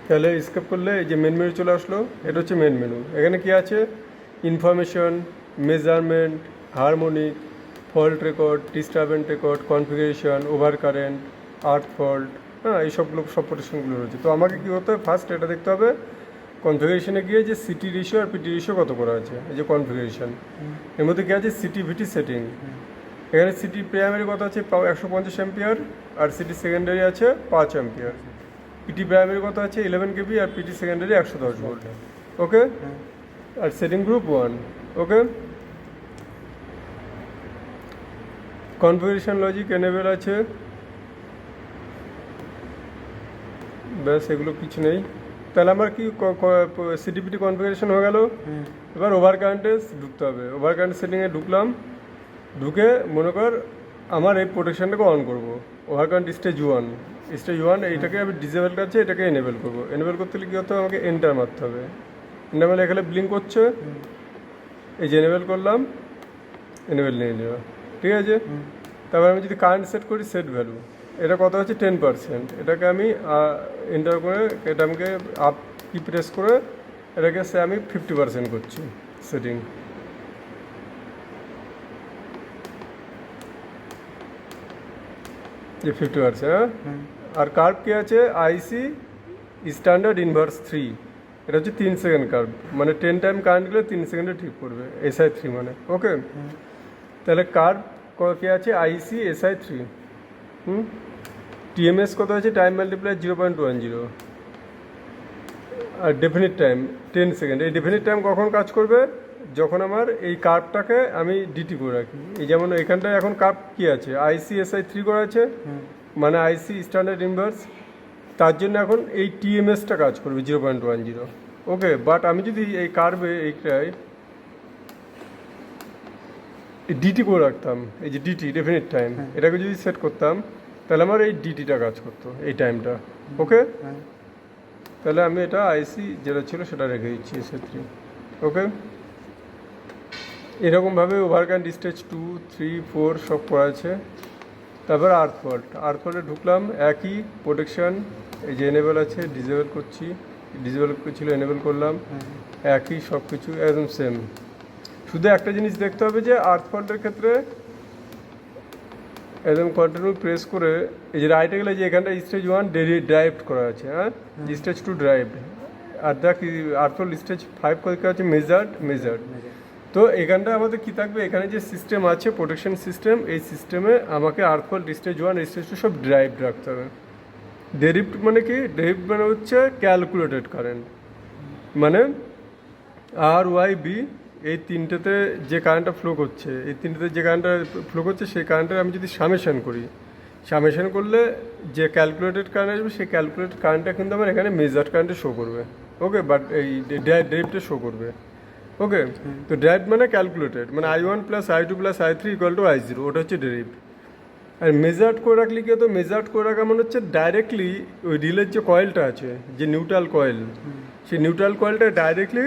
তাহলে স্কেপ করলে এই যে মেন মেনু চলে আসলো, এটা হচ্ছে মেন মেনু। এখানে কি আছে? Information, measurement, harmonic, fault record, disturbance record, configuration, over current, earth fault, হ্যাঁ এইসবগুলো সব প্রোটেকশনগুলো রয়েছে। তো আমাকে কী করতে হবে? ফার্স্ট এটা দেখতে হবে কনফিগারেশনে গিয়ে যে সিটি রেশিও আর পিটি রেশিও কত করা আছে। এই যে কনফিগারেশন, এর মধ্যে কী আছে? সিটি ভিটি সেটিং। এখানে সিটি প্রাইমারি কত আছে? 150 অ্যাম্পিয়ার, আর সিটি সেকেন্ডারি আছে 5 অ্যাম্পিয়ার। পিটি প্রাইমারি কত আছে? 11 কেবি, আর পিটি সেকেন্ডারি 110 ভোল্ট। ওকে, আর সেটিং গ্রুপ 1। ওকে, কনফিগারেশন লজিক এনেবেল আছে, ব্যাস এগুলো কিছু নেই। তাহলে আমার কি সিটিপিটি কনফিগারেশন হয়ে গেল। এবার ওভার কারেন্টে ঢুকতে হবে। ওভার কারেন্ট সেটিংয়ে ঢুকলাম, ঢুকে মনে কর আমার এই প্রোটেকশনটাকে অন করব। ওভার কারেন্ট স্টেজ 1, স্টেজ 1 এইটাকে আমি ডিসেবল করছি, এটাকে এনেবেল করবো। এনেবেল করতে হলে কী হতে হবে? আমাকে এন্টার মারতে হবে। এন্টার মারলে এখানে ব্লিঙ্ক করছে, এই যে এনেবেল করলাম, এনেবেল নিয়ে নেওয়া, ঠিক আছে। তারপর আমি যদি কারেন্ট সেট করি, সেট ভ্যালু এটা কত হচ্ছে? 10%। এটাকে আমি এন্টার করে, এটা আমাকে আপ কি প্রেস করে এটাকে আমি 50% করছি সেটিং। যে 50%, হ্যাঁ। আর কার্ভ কি আছে? আইসি স্ট্যান্ডার্ড ইনভার্স 3, এটা হচ্ছে 3 সেকেন্ড কার্ভ, মানে 10 টাইম কারেন্ট গেলে 3 সেকেন্ডে ঠিক করবে। এসআই 3 মানে, ওকে। তাহলে কার্ভ কি আছে? আইসি এসআই 3। টিএমএস কত আছে? টাইম মাল্টিপ্লাই 0.10, আর ডেফিনিট টাইম 10 সেকেন্ড। এই ডেফিনিট টাইম কখন কাজ করবে? যখন আমার এই কার্ভটাকে আমি ডিটি করে রাখি। এই যেমন এখানটায় এখন কার্ভ কী আছে? আইসি এসআই 3 করা আছে, মানে আইসি স্ট্যান্ডার্ড ইনভার্স। তার জন্য এখন এই টিএমএসটা কাজ করবে 0.10। ওকে, বাট আমি যদি এই কার্ভে এইটাই ডিটি করে রাখতাম, এই যে ডিটি ডেফিনিট টাইম, এটাকে যদি সেট করতাম, তাহলে আমার এই ডিটিটা কাজ করতো, এই টাইমটা। ওকে, তাহলে আমি এটা আইসি যেটা ছিল সেটা রেখে দিচ্ছি এসআই 3। ওকে, এরকমভাবে ওভারকারেন্ট স্টেজ 2, 3, 4 সব করা আছে। তারপর আর্থ ফল্ট, আর্থ ফল্টে ঢুকলাম, একই প্রোটেকশন, এই যে এনেবেল আছে, ডিসেবল করছি, ডিসেবল ছিল এনেবেল করলাম, একই সব কিছু একদম সেম। শুধু একটা জিনিস দেখতে হবে যে আর্থ ফল্টের ক্ষেত্রে একদম কন্টিনিউ প্রেস করে এই যে রাইটে গেলে যে এখানটা স্টেজ 1 ড্রাইভ করা আছে, হ্যাঁ, স্টেজ 2 ড্রাইভ, আর দেখ আর্থ ফল্ট স্টেজ 5 করা আছে মেজার্ড। তো এখানটা আমাদের কী থাকবে? এখানে যে সিস্টেম আছে প্রোটেকশন সিস্টেম, এই সিস্টেমে আমাকে আর্থ ফল্ট স্টেজ 1 স্টেজ 2 সব ড্রাইভ রাখতে হবে। ডেরিভড মানে কি? ডেরিভড মানে হচ্ছে ক্যালকুলেটেড কারেন্ট, মানে আর ওয়াই বি, এই তিনটেতে যে কারেন্টটা ফ্লো করছে, এই তিনটেতে যে কারেন্টটা ফ্লো করছে, সেই কারেন্টের আমি যদি সামেশন করি, সামেশন করলে যে ক্যালকুলেটেড কারেন্ট আসবে, সেই ক্যালকুলেটেড কারেন্টটা কিন্তু আমার এখানে মেজার্ড কারেন্টে শো করবে। ওকে, বাট এই ডেরিভডে শো করবে। ওকে, তো ড্রাইভ মানে ক্যালকুলেটেড, মানে I1 plus I2 plus I3 equal to I0, ওটা হচ্ছে ডেরিভ। আর মেজার্ড করে রাখলে কি হতো? মেজার্ড করে রাখা মানে হচ্ছে ডাইরেক্টলি ওই রিলের যে কয়েলটা আছে, যে নিউট্রাল কয়েল, সেই নিউট্রাল কয়েলটা ডাইরেক্টলি